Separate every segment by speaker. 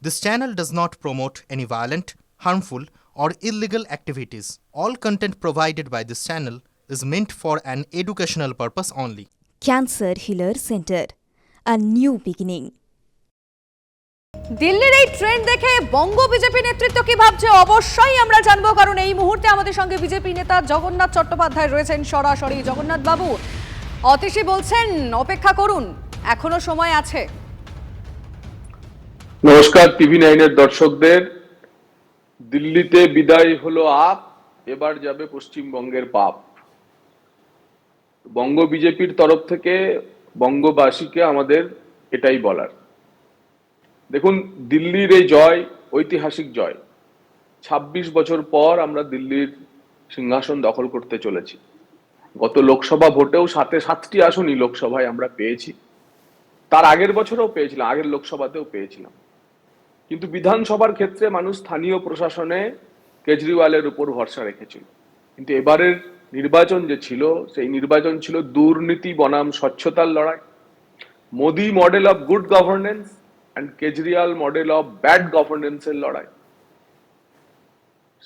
Speaker 1: This channel does not promote any violent, harmful, or illegal activities. All content provided by this channel is meant for an educational purpose only.
Speaker 2: Cancer Healer Center, a new beginning.
Speaker 3: দিল্লির এই trend দেখে বঙ্গ BJP নেতৃত্ব কি ভাবছে অবশ্যই আমরা জানবো, কারণ এই মুহূর্তে আমাদের সঙ্গে বিজেপি নেতা জগন্নাথ চট্টোপাধ্যায় রয়েছেন সরাসরি। জগন্নাথ বাবু, অতীশী বলছেন অপেক্ষা করুন, এখনো সময় আছে।
Speaker 4: নমস্কার টিভি 9 এর দর্শকদের। দিল্লিতে বিদায় হলো আপ, এবার যাবে পশ্চিমবঙ্গের পাপ। বঙ্গ বিজেপির তরফ থেকে বঙ্গবাসীকে আমাদের এটাই বলার। দেখুন, দিল্লির এই জয় ঐতিহাসিক জয়। ২৬ বছর পর আমরা দিল্লির সিংহাসন দখল করতে চলেছি। গত লোকসভা ভোটেও 7টি আসনই লোকসভায় আমরা পেয়েছি, তার আগের বছরেও পেয়েছিলাম, আগের লোকসভাতেও পেয়েছিলাম। কিন্তু বিধানসভার ক্ষেত্রে মানুষ স্থানীয় প্রশাসনে কেজরিওয়ালের উপর ভরসা রেখেছিল। কিন্তু এবারের নির্বাচন যে ছিল, সেই নির্বাচন ছিল দুর্নীতি বনাম স্বচ্ছতার লড়াই। Modi model of good governance and Kejriwal model of bad গভর্নেন্সের লড়াই।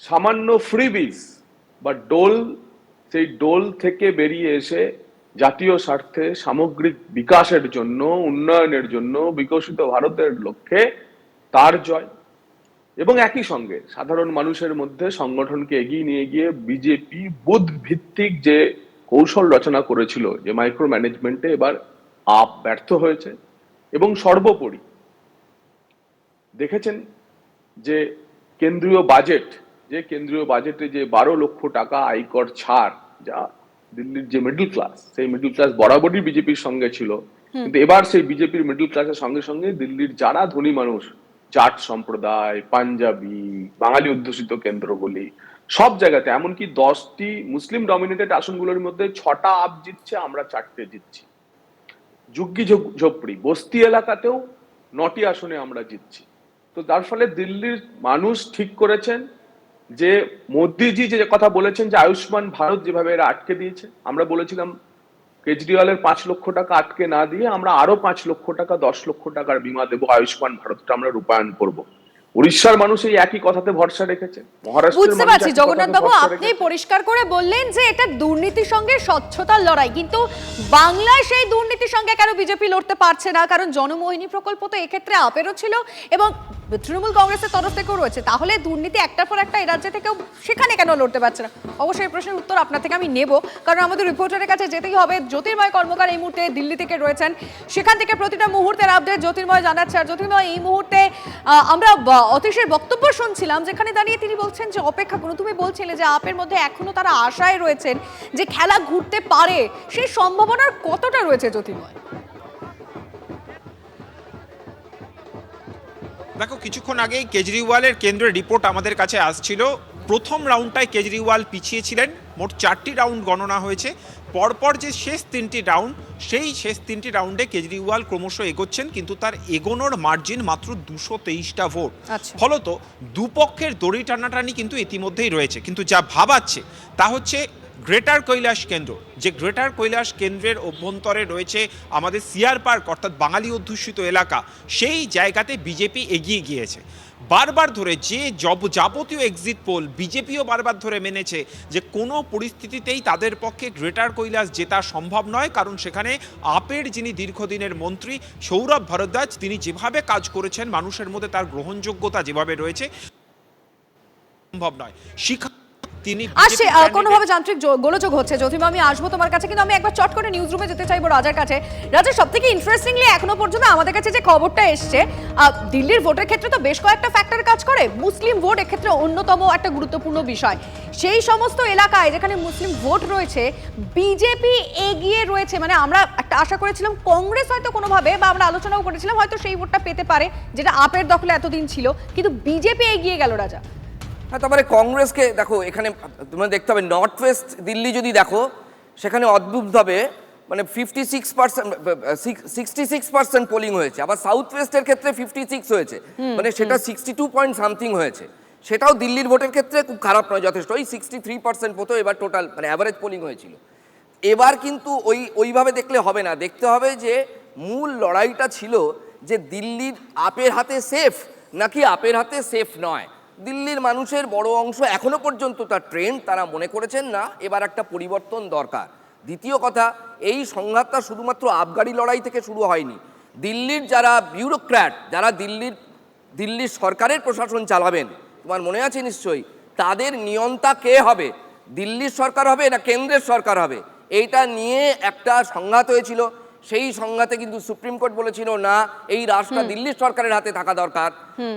Speaker 4: সামান্য ফ্রিবিজ বা ডোল, সেই ডোল থেকে বেরিয়ে এসে জাতীয় স্বার্থে সামগ্রিক বিকাশের জন্য, উন্নয়নের জন্য, বিকশিত ভারতের লক্ষ্যে তার জয়। এবং একই সঙ্গে সাধারণ মানুষের মধ্যে সংগঠনকে এগিয়ে নিয়ে গিয়ে বিজেপি বুথ ভিত্তিক যে কৌশল রচনা করেছিল, যে মাইক্রো ম্যানেজমেন্টে, এবার আপ ব্যর্থ হয়েছে। এবং সর্বোপরি দেখেছেন যে কেন্দ্রীয় বাজেটে যে 12 লক্ষ টাকা আয়কর ছাড়, যা দিল্লির যে মিডল ক্লাস, সেই মিডল ক্লাস বরাবরই বিজেপির সঙ্গে ছিল। কিন্তু এবার সেই বিজেপির মিডল ক্লাসের সঙ্গে সঙ্গে দিল্লির যারা ধনী মানুষ, জাট সম্প্রদায়, পাঞ্জাবি, বাঙালি অধ্যুষিত কেন্দ্রগুলি, সব জায়গাতে, এমনকি 10টি মুসলিম ডমিনেটেড আসনগুলোর মধ্যে 6টা আপ জিতছে, আমরা 4টে জিতছি। ঝুগ্গি ঝোপড়ি বস্তি এলাকাতেও 9টি আসনে আমরা জিতছি। তো তার ফলে দিল্লির মানুষ ঠিক করেছেন যে মোদিজি যে কথা বলেছেন যে আয়ুষ্মান ভারত যেভাবে এরা আটকে দিয়েছে, আমরা বলেছিলাম কেজরিওয়ালের 5 লক্ষ টাকা আটকে না দিয়ে আমরা আরো 5 লক্ষ টাকা, 10 লক্ষ টাকার বীমা দেবো, আয়ুষ্মান ভারতটা আমরা রূপায়ণ করব। উড়িষ্যার মানুষ এই একই কথাতে ভরসা রেখেছে, মহারাষ্ট্রের
Speaker 3: বুঝতে পারছি জগন্নাথ বাবু, আপনি পরিষ্কার করে বললেন যে এটা দুর্নীতির সঙ্গে স্বচ্ছতার লড়াই, কিন্তু বাংলায় সেই দুর্নীতির সঙ্গে কেন বিজেপি লড়তে পারছে না? কারণ জনমোহিনী প্রকল্প তো এক্ষেত্রে আপেরও ছিল এবং তৃণমূল কংগ্রেসের তরফ থেকেও রয়েছে। তাহলে দুর্নীতি একটার পর একটা এই রাজ্য থেকেও সেখানে কেন লড়তে পারছে না? অবশ্যই এই প্রশ্নের উত্তর আপনার থেকে আমি নেব, কারণ আমাদের রিপোর্টারের কাছে যেতেই হবে। জ্যোতির্ময় কর্মকার এই মুহূর্তে দিল্লি থেকে রয়েছেন, সেখান থেকে প্রতিটা মুহূর্তের আপডেট জ্যোতির্ময় জানাচ্ছে। আর জ্যোতির্ময়, এই মুহূর্তে আমরা অতীশের বক্তব্য শুনছিলাম, যেখানে দাঁড়িয়ে তিনি বলছেন যে অপেক্ষা করুন। তুমি বলছিলে যে আপের মধ্যে এখনো তারা আশায় রয়েছেন যে খেলা ঘুরতে পারে, সেই সম্ভাবনার কতটা রয়েছে জ্যোতির্ময়?
Speaker 5: দেখো, কিছুক্ষণ আগেই কেজরিওয়ালের কেন্দ্রের রিপোর্ট আমাদের কাছে আসছিল। প্রথম রাউন্ডটায় কেজরিওয়াল পিছিয়ে ছিলেন, মোট 4টি রাউন্ড গণনা হয়েছে। পরপর যে শেষ 3টি রাউন্ড, সেই শেষ 3টি রাউন্ডে কেজরিওয়াল ক্রমশ এগোচ্ছেন, কিন্তু তার এগোনোর মার্জিন মাত্র 223টা ভোট। ফলত দুপক্ষের দড়ি টানাটানি কিন্তু ইতিমধ্যেই রয়েছে। কিন্তু যা ভাবাচ্ছে তা হচ্ছে গ্রেটার কৈলাস কেন্দ্র, যে গ্রেটার কৈলাস কেন্দ্রের অভ্যন্তরে রয়েছে আমাদের সিআর পার্ক, অর্থাৎ বাঙালি অধ্যুষিত এলাকা, সেই জায়গাতে বিজেপি এগিয়ে গিয়েছে। বারবার ধরে যে যাবতীয় এক্সিট পোল, বিজেপিও বারবার ধরে মেনেছে যে কোনো পরিস্থিতিতেই তাদের পক্ষে গ্রেটার কৈলাস জেতা সম্ভব নয়, কারণ সেখানে আপের যিনি দীর্ঘদিনের মন্ত্রী সৌরভ ভরদ্বাজ, তিনি যেভাবে কাজ করেছেন, মানুষের মধ্যে তার গ্রহণযোগ্যতা যেভাবে রয়েছে, সম্ভব নয়।
Speaker 3: আসছে কোনোভাবে যান্ত্রিক গোলযোগ হচ্ছে। জ্যোতির্ময়, আমি আসবো তোমার কাছে, কিন্তু আমি একবার চট করে নিউজ রুমে যেতে চাইবো রাজার কাছে। রাজা, সব থেকে ইন্টারেস্টিংলি এখনো পর্যন্ত আমাদের কাছে যে খবরটা এসছে, দিল্লির ভোটের ক্ষেত্রে তো বেশ কয়েকটা ফ্যাক্টর কাজ করে, মুসলিম ভোট এক্ষেত্রে অন্যতম একটা গুরুত্বপূর্ণ বিষয়। সেই সমস্ত এলাকায় যেখানে মুসলিম ভোট রয়েছে, বিজেপি এগিয়ে রয়েছে। মানে আমরা একটা আশা করেছিলাম কংগ্রেস হয়তো কোনোভাবে, বা আমরা আলোচনাও করেছিলাম হয়তো সেই ভোটটা পেতে পারে, যেটা আপের দখলে এতদিন ছিল, কিন্তু বিজেপি এগিয়ে গেল রাজা।
Speaker 6: হ্যাঁ, তারপরে কংগ্রেসকে দেখো, এখানে তোমার দেখতে হবে নর্থ ওয়েস্ট দিল্লি যদি দেখো, সেখানে অদ্ভুতভাবে মানে 66% পোলিং হয়েছে। আবার সাউথ ওয়েস্টের ক্ষেত্রে 56 হয়েছে, মানে সেটা 62 পয়েন্ট সামথিং হয়েছে। সেটাও দিল্লির ভোটের ক্ষেত্রে খুব খারাপ নয়, যথেষ্ট। ওই 63% মতো এবার টোটাল মানে অ্যাভারেজ পোলিং হয়েছিল। এবার কিন্তু ওইভাবে দেখলে হবে না, দেখতে হবে যে মূল লড়াইটা ছিল যে দিল্লির আপের হাতে সেফ, নাকি আপের হাতে সেফ নয়। দিল্লির মানুষের বড় অংশ এখনো পর্যন্ত তার ট্রেন্ড তারা মনে করেছেন না এবার একটা পরিবর্তন দরকার। দ্বিতীয় কথা, এই সংঘাতটা শুধুমাত্র আবগারি লড়াই থেকে শুরু হয়নি। দিল্লির যারা বিউরোক্র্যাট, যারা দিল্লির সরকারের প্রশাসন চালাবেন, তোমার মনে আছে নিশ্চয়ই, তাদের নিয়ন্তা কে হবে, দিল্লির সরকার হবে না কেন্দ্রের সরকার হবে, এইটা নিয়ে একটা সংঘাত হয়েছিল। সেই সংঘাতে কিন্তু সুপ্রিম কোর্ট বলেছিল না, এই রাষ্ট্রটা দিল্লির সরকারের হাতে থাকা দরকার।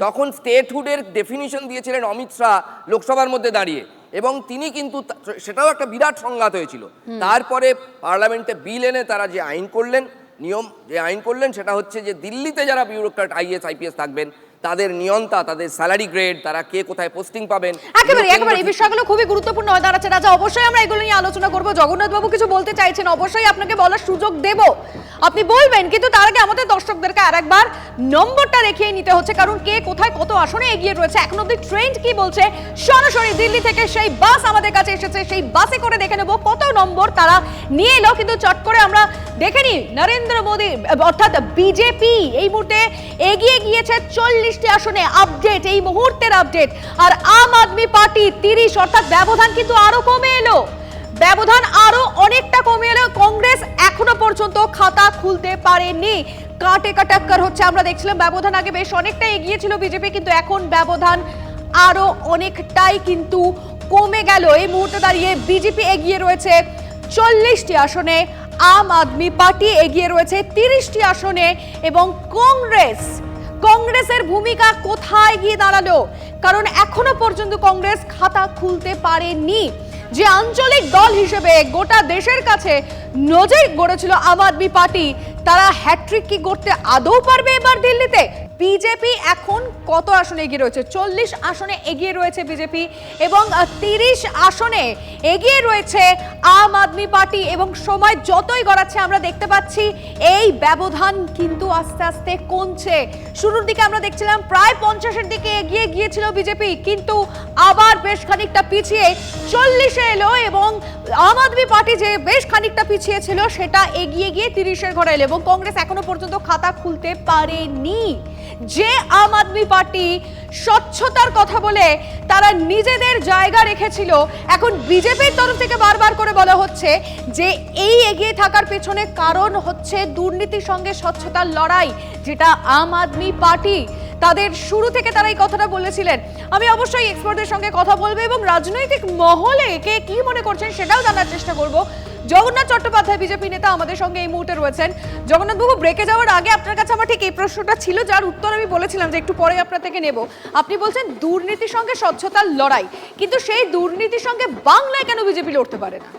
Speaker 6: তখন স্টেটহুডের ডেফিনিশন দিয়েছিলেন অমিত শাহ লোকসভার মধ্যে দাঁড়িয়ে, এবং তিনি কিন্তু সেটাও একটা বিরাট সংঘাত হয়েছিল। তারপরে পার্লামেন্টে বিল এনে তারা যে আইন করলেন, যে আইন করলেন সেটা হচ্ছে যে দিল্লিতে যারা বিউরোক্র্যাট আইএস আইপিএস থাকবেন তাদের নিয়ন্তা, তাদের স্যালারি গ্রেড, তারা কে কোথায় পোস্টিং পাবেন,
Speaker 3: একেবারে এই বিষয়গুলো খুবই গুরুত্বপূর্ণ হয়ে দাঁড়াচ্ছে। রাজা, অবশ্যই আমরা এগুলো নিয়ে আলোচনা করব। জগন্নাথ বাবু কিছু বলতে চাইছেন, অবশ্যই আপনাকে বলার সুযোগ দেব, আপনি বলবেন, কিন্তু তার আগে আমাদের দর্শকদেরকে আরেকবার নম্বরটা দেখিয়ে নিতে হচ্ছে, কারণ কে কোথায় কত আসনে এগিয়ে রয়েছে, এখন অব্দি ট্রেন্ড কি বলছে। সরাসরি দিল্লি থেকে সেই বাস আমাদের কাছে এসেছে, সেই বাসে করে দেখে নেব কত নম্বর তারা নিয়ে এলো। কিন্তু চট করে আমরা দেখে নিই, নরেন্দ্র মোদী অর্থাৎ বিজেপি এই মুহূর্তে এগিয়ে গিয়েছে 40টি আসনে, আপডেট এই মুহূর্তের আপডেট। আর আম আদমি পার্টি 30, অর্থাৎ ব্যবধান কিন্তু আরো কমে এলো, ব্যবধান আরো অনেকটা কমে এলো। কংগ্রেস এখনো পর্যন্ত খাতা খুলতে পারেনি, কাটে কাটাক্কার হচ্ছে। আমরা দেখছিলাম ব্যবধান আগে বেশ অনেকটা এগিয়ে ছিল বিজেপি, কিন্তু এখন ব্যবধান আরো অনেকটাই কিন্তু কমে গেল। এই মুহূর্তে দাঁড়িয়ে বিজেপি এগিয়ে রয়েছে 40টি আসনে, আম আদমি পার্টি এগিয়ে রয়েছে 30টি আসনে, এবং কংগ্রেসের ভূমিকা কোথায় গিয়ে দাঁড়ালো, কারণ এখনো পর্যন্ত কংগ্রেস খাতা খুলতে পারেনি। যে আঞ্চলিক দল হিসেবে গোটা দেশের কাছে নজির গড়েছিল আম আদমি পার্টি, তারা হ্যাট্রিক কি করতে আদৌ পারবে এবার দিল্লিতে? বিজেপি এখন কত আসনে এগিয়ে রয়েছে? 40 আসনে এগিয়ে রয়েছে বিজেপি, এবং 30 আসনে এগিয়ে রয়েছে আম আদমি পার্টি। এবং সময় যতই গড়াচ্ছে আমরা দেখতে পাচ্ছি এই ব্যবধান কিন্তু আস্তে আস্তে কমছে। শুরুর দিকে আমরা দেখছিলাম প্রায় 50-এর দিকে এগিয়ে গিয়েছিল বিজেপি, কিন্তু আবার বেশ খানিকটা পিছিয়ে 40-এ এলো, এবং আম আদমি পার্টি যে বেশ খানিকটা পিছিয়ে ছিল সেটা এগিয়ে গিয়ে 30-এর ঘরে এলো, এবং কংগ্রেস এখনো পর্যন্ত খাতা খুলতে পারেনি। যে আম আদমি পার্টি স্বচ্ছতার কথা বলে তারা নিজেদের জায়গা রেখেছিল, এখন বিজেপির তরফ থেকে বারবার করে বলা হচ্ছে যে এই এগিয়ে থাকার পেছনে কারণ হচ্ছে দুর্নীতির সঙ্গে স্বচ্ছতার লড়াই, যেটা আম আদমি পার্টি তাদের শুরু থেকে তারা এই কথাটা বলেছিলেন। আমি অবশ্যই এক্সপার্টদের সঙ্গে কথা বলবো এবং রাজনৈতিক মহলে কে কি মনে করছেন সেটাও জানার চেষ্টা করব। জগন্নাথ চট্টোপাধ্যায় বিজেপি নেতা আমাদের সঙ্গে এই মুহূর্তে রয়েছেন। জগন্নাথ বাবু, ব্রেকে যাওয়ার আগে আপনার কাছে আমার ঠিক এই প্রশ্নটা ছিল, যার উত্তর আমি বলেছিলাম যে একটু পরে আপনার থেকে নেব। আপনি বলছেন দুর্নীতির সঙ্গে স্বচ্ছতার লড়াই, কিন্তু সেই দুর্নীতির সঙ্গে বাংলায় কেন বিজেপি লড়তে পারে না?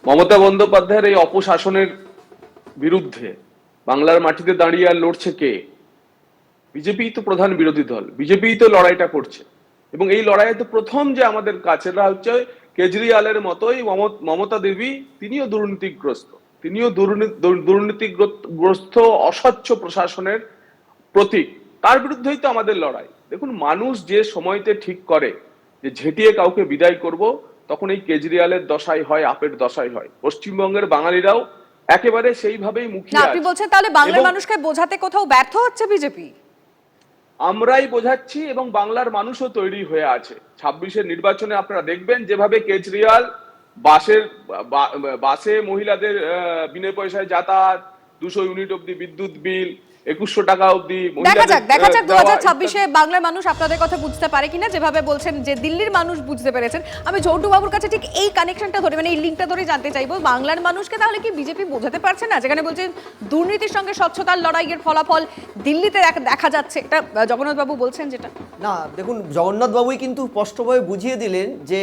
Speaker 4: মমতা বন্দ্যোপাধ্যায়ের এই অপশাসনের বিরুদ্ধে বাংলার মাটিতে দাঁড়িয়ে আর লড়ছে কে? বিজেপি তো প্রধান বিরোধী দল, বিজেপি তো লড়াইটা করছে, এবং এই লড়াইয়ে তো প্রথম যে আমাদের কাছেরা হচ্ছে কেজরিওয়ালের মতোই মমতা দেবী, তিনিও দুর্নীতিগ্রস্ত, তিনিও দুর্নীতিগ্রস্ত অস্বচ্ছ প্রশাসনের প্রতীক। তার বিরুদ্ধেই তো আমাদের লড়াই। দেখুন, মানুষ যে সময়তে ঠিক করে যে ঝেঁটিয়ে কাউকে বিদায় করব, তখন এই কেজরিওয়ালের দশাই হয়, আপের দশাই হয়। পশ্চিমবঙ্গের বাঙালিরাও একেবারে সেইভাবেই মুখিয়ে আছে।
Speaker 3: আপনি বলছেন তাহলে বাংলার মানুষকে বোঝাতে কোথাও ব্যর্থ হচ্ছে বিজেপি?
Speaker 4: আমরাই বোঝাচ্ছি, এবং বাংলার মানুষও তৈরি হয়ে আছে। 26-এর নির্বাচনে আপনারা দেখবেন যেভাবে কেজরিওয়াল বাসে মহিলাদের বিনা পয়সায় যাতায়াত, 200 ইউনিট অব্দি বিদ্যুৎ বিল, 2100 টাকা অব্দি
Speaker 3: দেখা যাক 2026-এ বাংলার মানুষ আপনাদের কথা বুঝতে পারে কিনা। যেভাবে বলছেন যে দিল্লির মানুষ বুঝতে পেরেছেন, আমি ঝন্টু বাবুর কাছে ঠিক এই কানেকশনটা ধরে, মানে এই লিঙ্কটা ধরে জানতে চাইবো, বাংলার মানুষকে তাহলে কি বিজেপি বোঝাতে পারছে না? যেখানে বলছেন দুর্নীতির সঙ্গে স্বচ্ছতার লড়াইয়ের ফলাফল দিল্লিতে দেখা যাচ্ছে, এটা জগন্নাথ বাবু বলছেন যেটা।
Speaker 7: না, দেখুন, জগন্নাথ বাবুই কিন্তু স্পষ্টভাবে বুঝিয়ে দিলেন যে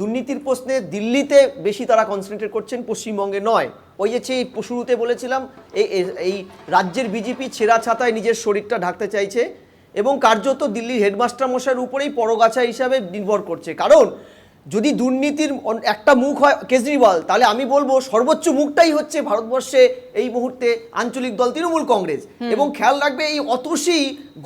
Speaker 7: দুর্নীতির প্রশ্নে দিল্লিতে বেশি তারা কনসেন্ট্রেট করছেন, পশ্চিমবঙ্গে নয়। ওই যে শুরুতে বলেছিলাম, এই রাজ্যের বিজেপি ছেঁড়া ছাতায় নিজের শরীরটা ঢাকতে চাইছে, এবং কার্যত দিল্লির হেডমাস্টার মশাইয়ের উপরেই পরগাছা হিসাবে নির্ভর করছে। কারণ যদি দুর্নীতির একটা মুখ হয় কেজরিওয়াল, তাহলে আমি বলবো সর্বোচ্চ মুখটাই হচ্ছে ভারতবর্ষে এই মুহূর্তে আঞ্চলিক দল তৃণমূল কংগ্রেস। এবং খেয়াল রাখবে, এই অতসী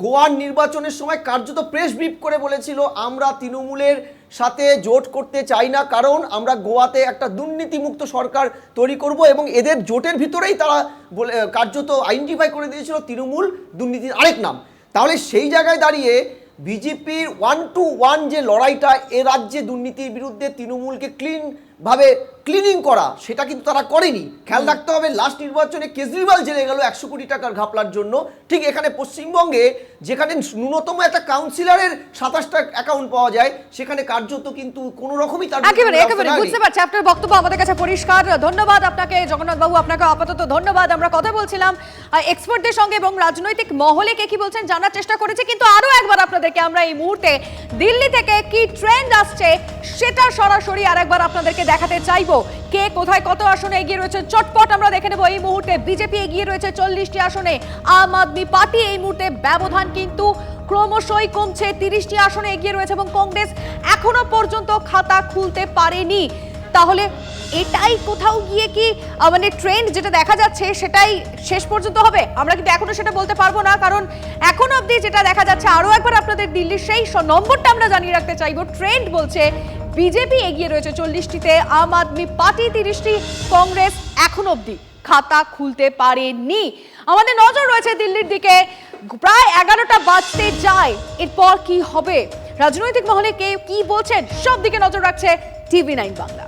Speaker 7: গোয়ার নির্বাচনের সময় কার্যত প্রেস ব্রিফ করে বলেছিল, আমরা তৃণমূলের সাথে জোট করতে চাই না, কারণ আমরা গোয়াতে একটা দুর্নীতিমুক্ত সরকার তৈরি করব। এবং এদের জোটের ভিতরেই তারা কার্যত আইডেন্টিফাই করে দিয়েছিল তৃণমূল দুর্নীতির আরেক নাম। তাহলে সেই জায়গায় দাঁড়িয়ে বিজেপির 1-to-1 যে লড়াইটা এ রাজ্যে দুর্নীতির বিরুদ্ধে তৃণমূলকে ক্লিনিং করা, সেটা কিন্তু তারা করেনি। খেয়াল রাখতে হবে, লাস্ট নির্বাচনে কেজরিওয়াল জেলে গেল 100 কোটি টাকার ঘাপলার জন্য। ঠিক এখানে পশ্চিমবঙ্গে যেখানে ন্যূনতম একটা কাউন্সিলরের 27টা অ্যাকাউন্ট পাওয়া যায়, সেখানে কার্যত কিন্তু কোনো রকমই তার
Speaker 3: একেবারে বুঝতে পারছি আপনার বক্তব্য আমাদের কাছে পরিষ্কার। ধন্যবাদ আপনাকে জগন্নাথ বাবু, আপনাকে আপাতত ধন্যবাদ। আমরা কথা বলছিলাম এক্সপার্টদের সঙ্গে এবং রাজনৈতিক মহলে কে কি বলছেন জানার চেষ্টা করেছি, কিন্তু আরো একবার আপনাদেরকে আমরা এই মুহূর্তে দিল্লি থেকে কি ট্রেন্ড আসছে সেটা সরাসরি আরেকবার আপনাদেরকে দেখাতে চাইবো। কে কোথায় কত আসনে এগিয়ে রয়েছে চটপট আমরা দেখে নেব। এই মুহূর্তে বিজেপি এগিয়ে রয়েছে 40টি আসনে, আম আদমি পার্টি এই মুহূর্তে ব্যবধান কিন্তু ক্রমশই কমছে, 30টি আসনে এগিয়ে রয়েছে এবং কংগ্রেস এখনো পর্যন্ত খাতা খুলতে পারেনি। তাহলে এটাই কোথাও গিয়ে কি মানে ট্রেন্ড যেটা দেখা যাচ্ছে সেটাই শেষ পর্যন্ত হবে? আমরা কিন্তু এখনো সেটা বলতে পারবো না, কারণ এখন অবধি যেটা দেখা যাচ্ছে, আরো একবার আপনাদের দিল্লির সেই নম্বরটা আমরা জানিয়ে রাখতে চাইবো। ট্রেন্ড বলছে বিজেপি এগিয়ে রয়েছে 40টিতে, আম আদমি পার্টি 30টি, কংগ্রেস এখন অবধি খাতা খুলতে পারেনি। আমাদের নজর রয়েছে দিল্লির দিকে, প্রায় 11টা বাজতে যায়, এরপর কি হবে, রাজনৈতিক মহলে কে কি বলছেন, সব দিকে নজর রাখছে TV9 বাংলা।